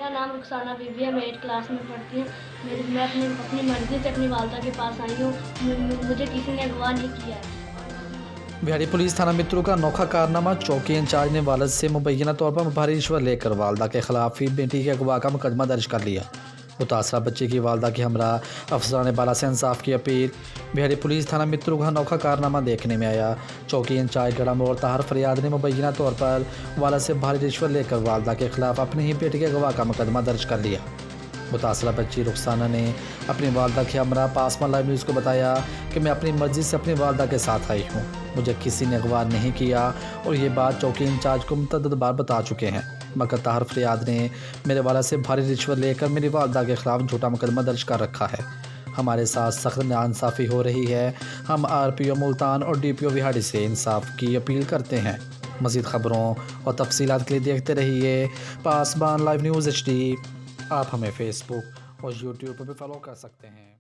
میرا نام be be ہے، میں 8 کلاس میں پڑھتی ہوں۔ میں اپنی مرضی سے اپنی والدہ کے پاس آئی ہوں، مجھے کسی نے اغوا نہیں کیا ہے۔ بھاری پولیس تھانہ مترو کا انوکھا کارنامہ، چوکی انچارج نے والد سے مبینہ طور پر بھاری رشوت لے کر والدہ کے خلاف ہی بیٹی کے اغواء کا مقدمہ درج کر لیا۔ متاثرہ بچے کی والدہ کے ہمراہ افسران بالا سے انصاف کی اپیل۔ بھاری پولیس تھانہ مترو کا انوکھا کارنامہ دیکھنے میں آیا۔ چوکی انچارج گڑم اور طاہر فریاد نے مبینہ طور پر والد سے بھاری رشوت لے کر والدہ کے خلاف اپنی ہی بیٹی کے اغواء کا مقدمہ درج کر لیا۔ متاثرہ بچی رخسانہ نے اپنی والدہ کے ہمراہ پاسبان لائیو نیوز کو بتایا کہ میں اپنی مرضی سے اپنی والدہ کے ساتھ آئی ہوں، مجھے کسی نے اغوا نہیں کیا، اور یہ بات چوکی انچارج کو متعدد بار بتا چکے ہیں، مگر طاہر فریاد نے میرے والد سے بھاری رشوت لے کر میری والدہ کے خلاف جھوٹا مقدمہ درج کر رکھا ہے۔ ہمارے ساتھ سخت ناانصافی ہو رہی ہے۔ ہم RPO ملتان اور DPO وہاڑی سے انصاف کی اپیل کرتے ہیں۔ مزید خبروں اور تفصیلات کے لیے دیکھتے رہیے پاسبان لائیو NewsHD۔ آپ ہمیں فیس بک اور YouTube پر بھی فالو کر سکتے ہیں۔